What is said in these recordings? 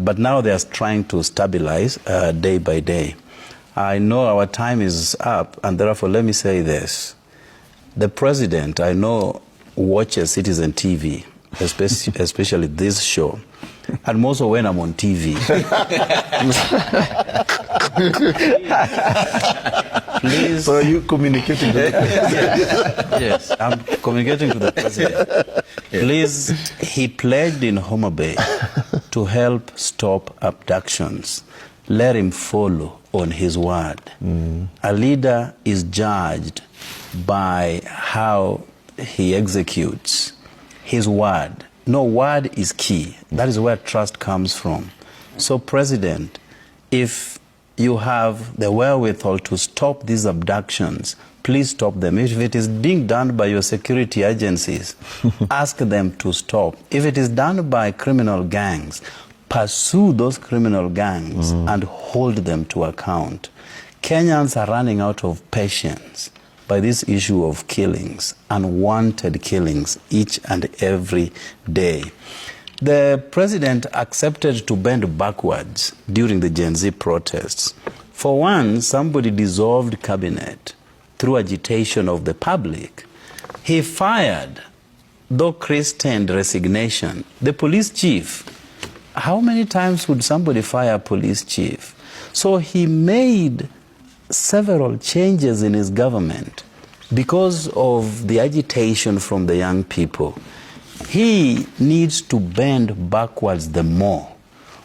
But now they are trying to stabilize day by day. I know our time is up, and therefore let me say this. The president, I know, watches Citizen TV, especially this show, and also when I'm on TV. Please. So are you communicating to the president? Yes, I'm communicating to the president. Please, he pledged in Homa Bay to help stop abductions. Let him follow on his word. A leader is judged by how he executes his word. No, word is key. That is where trust comes from. So, President, if you have the wherewithal to stop these abductions, please stop them. If it is being done by your security agencies, ask them to stop. If it is done by criminal gangs, pursue those criminal gangs and hold them to account. Kenyans are running out of patience by this issue of killings, unwanted killings, each and every day. The president accepted to bend backwards during the Gen Z protests. For one, somebody dissolved cabinet through agitation of the public. He fired, though christened resignation, the police chief. How many times would somebody fire a police chief? So he made several changes in his government because of the agitation from the young people. He needs to bend backwards the more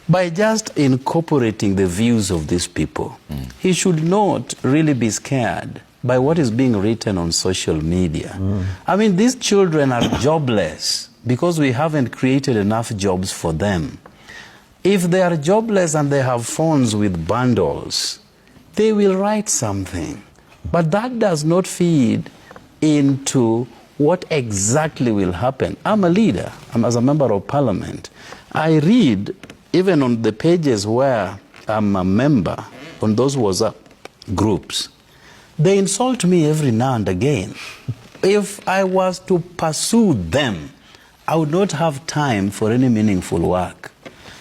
by just incorporating the views of these people. He should not really be scared by what is being written on social media. I mean, these children are jobless because we haven't created enough jobs for them. If they are jobless and they have phones with bundles, they will write something. But that does not feed into what exactly will happen. I'm a leader. I'm as a member of parliament. I read, even on the pages where I'm a member, on those WhatsApp groups, they insult me every now and again. If I was to pursue them, I would not have time for any meaningful work.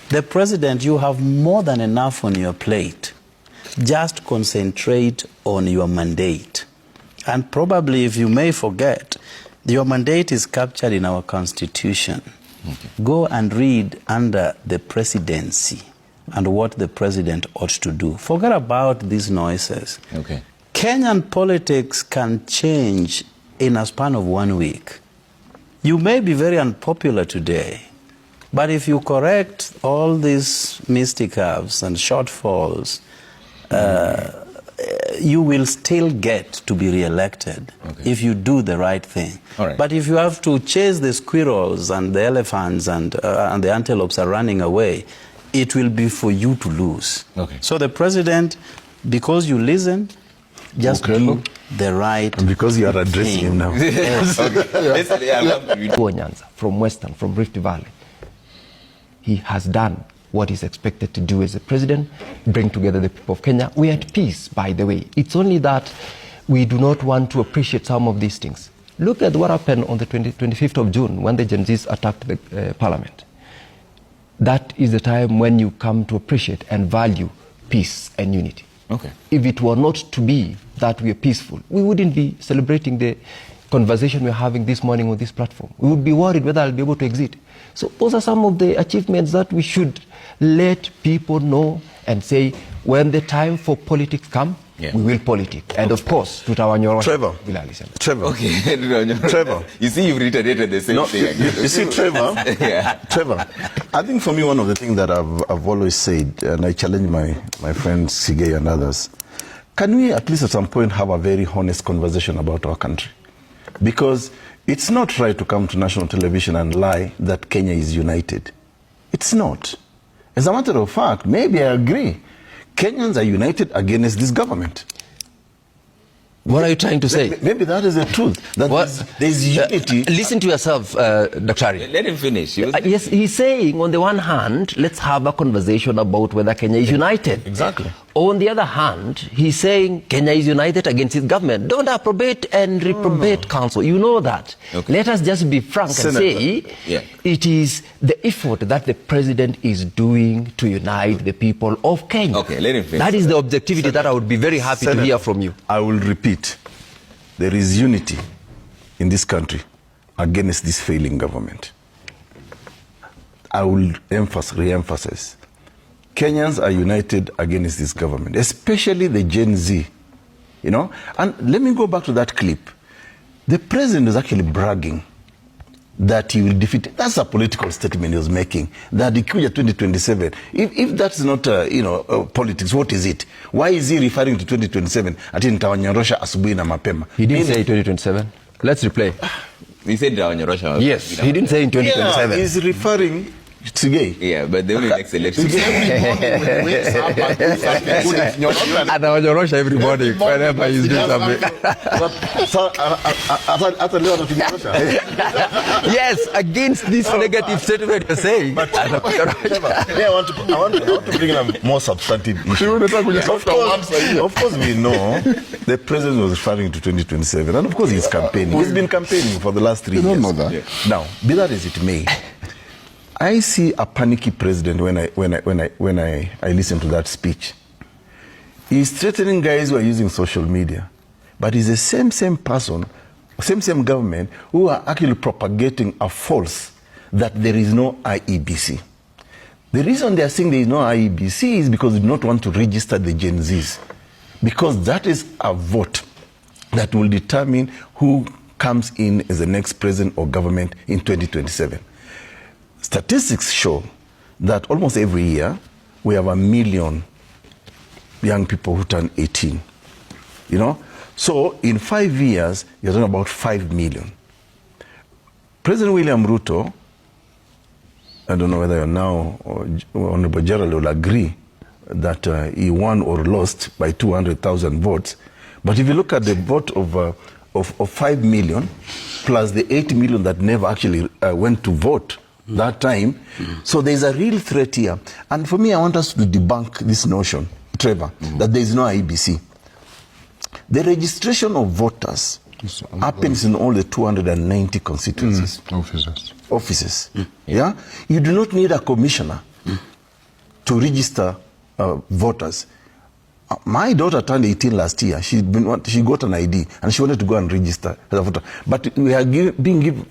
The president, you have more than enough on your plate. Just concentrate on your mandate. And probably, if you may forget, your mandate is captured in our constitution. Go and read under the presidency and what the president ought to do. Forget about these noises. Kenyan politics can change in a span of 1 week. You may be very unpopular today, but if you correct all these mistakes and shortfalls, you will still get to be re-elected if you do the right thing. But if you have to chase the squirrels and the elephants and the antelopes are running away, it will be for you to lose. So the president, because you listen, just do the right and because you are addressing him now. From Western, from Rift Valley, he has done what is expected to do as a president, bring together the people of Kenya. We are at peace, by the way. It's only that we do not want to appreciate some of these things. Look at what happened on the 25th of June when the Gen Zs attacked the parliament. That is the time when you come to appreciate and value peace and unity. If it were not to be that we are peaceful, we wouldn't be celebrating the conversation we're having this morning on this platform. We would be worried whether I'll be able to exit. So those are some of the achievements that we should let people know and say, when the time for politics come, we will politic. And of course, Trevor. Trevor. You see, you've reiterated the same thing. You see, Trevor, Trevor, I think for me, one of the things that I've always said, and I challenge my friends Sige and others, can we at least at some point have a very honest conversation about our country? Because it's not right to come to national television and lie that Kenya is united. It's not. As a matter of fact, maybe I agree, Kenyans are united against this government. What are you trying to say? Maybe that is the truth. That there's unity. Listen to yourself, Dr. Ari. Let him finish. Yes, he's saying, on the one hand, let's have a conversation about whether Kenya is united. Exactly. On the other hand, he's saying Kenya is united against his government. Don't approbate and reprobate council. You know that. Okay. Let us just be frank Senator, and say it is the effort that the president is doing to unite the people of Kenya. Okay, let him finish. That is the objectivity that I would be very happy to hear from you. I will repeat. There is unity in this country against this failing government. I will re-emphasize. Kenyans are united against this government, especially the Gen Z, you know. And let me go back to that clip. The president is actually bragging that he will defeat. That's a political statement he was making, that Ikuja 2027. If that's not, politics, what is it? Why is he referring to 2027? Ati nitawanyorosha asubuhi na mapema. He didn't say 2027. Let's replay. He said nitawanyorosha. Yes, he didn't say in 2027. Yeah, he's referring Today. Yeah, but the only next election. Anawanyorosha every morning whenever he's doing something. Yes, against this negative statement you're saying. But I want to bring in a more substantive issue. Of course, we know the president was referring to 2027, and of course he's campaigning. He's been campaigning for the last 3 years. don't know that. Yeah. Now, be that as it may, I see a panicky president when I listen to that speech. He's threatening guys who are using social media, but it's the same person, same government who are actually propagating a false that there is no IEBC. The reason they are saying there is no IEBC is because they do not want to register the Gen Zs, because that is a vote that will determine who comes in as the next president or government in 2027. Statistics show that almost every year we have 1 million young people who turn 18. You know? So in 5 years, you're talking about 5 million. President William Ruto, I don't know whether you're now or Honorable Gerald will agree that he won or lost by 200,000 votes. But if you look at the vote of 5 million plus the 8 million that never actually went to vote that time. So there's a real threat here. And for me, I want us to debunk this notion, Trevor, that there is no IEBC. The registration of voters happens in all the 290 constituencies. Offices. Yeah? You do not need a commissioner to register voters. My daughter turned 18 last year. She got an ID and she wanted to go and register as a voter. But we are being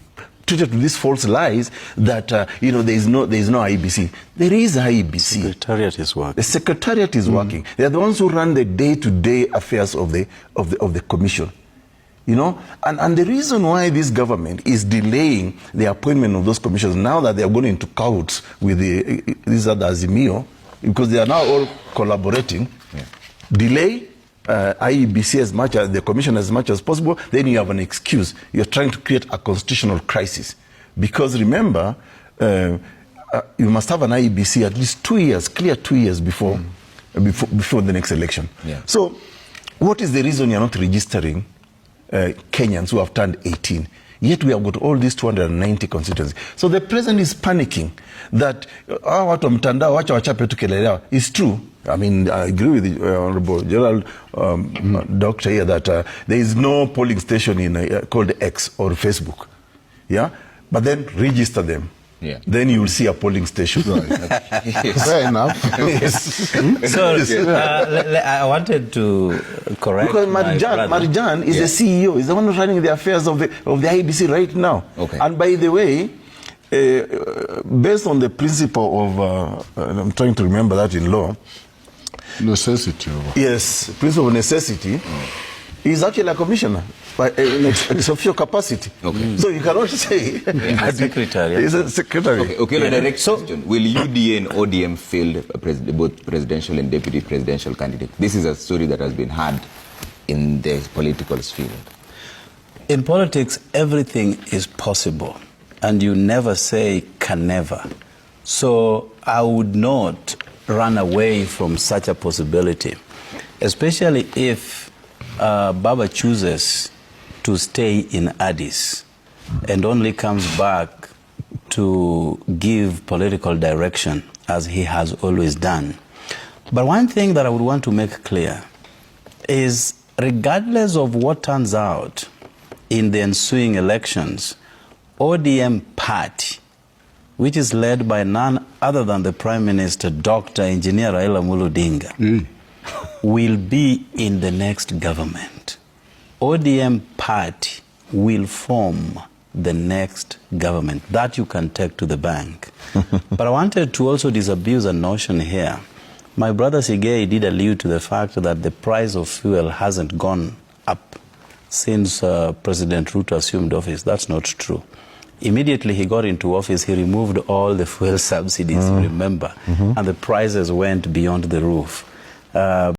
treated to these false lies that there is no IEBC. There is IEBC. Secretariat is working. The secretariat is working. They are the ones who run the day-to-day affairs of the commission. You know, and the reason why this government is delaying the appointment of those commissioners now that they are going into cahoots with these other Azimio, because they are now all collaborating. Yeah. Delay IEBC as much as the commission as much as possible, then you have an excuse. You're trying to create a constitutional crisis. Because remember, you must have an IEBC at least 2 years, clear 2 years before the next election. Yeah. So what is the reason you're not registering Kenyans who have turned 18? Yet we have got all these 290 constituencies. So the president is panicking that watu mtandao wacha wachape tu kelele. It's true. I mean, I agree with the Honorable Gerald Doctor here that there is no polling station in called X or Facebook. Yeah? But then register them. Yeah. Then you will see a polling station. Fair enough. So I wanted to correct because Marijan is the CEO. He's the one running the affairs of the IEBC right now. Okay. And by the way, based on the principle of, I'm trying to remember that in law. Necessity. Yes, principle of necessity. He's actually a commissioner by official capacity. Okay. So you cannot say secretary. He's a secretary. Okay, yeah. Direct question. Will UDA and ODM field both presidential and deputy presidential candidates? This is a story that has been had in the political sphere. In politics, everything is possible, and you never say can never. So I would not run away from such a possibility, especially if Baba chooses to stay in Addis and only comes back to give political direction as he has always done. But one thing that I would want to make clear is, regardless of what turns out in the ensuing elections, ODM party, which is led by none other than the Prime Minister, Dr. Engineer Raila Amolo Odinga, will be in the next government. ODM party will form the next government. That you can take to the bank. But I wanted to also disabuse a notion here. My brother Sigei did allude to the fact that the price of fuel hasn't gone up since President Ruto assumed office. That's not true. Immediately he got into office, he removed all the fuel subsidies, remember, and the prices went beyond the roof.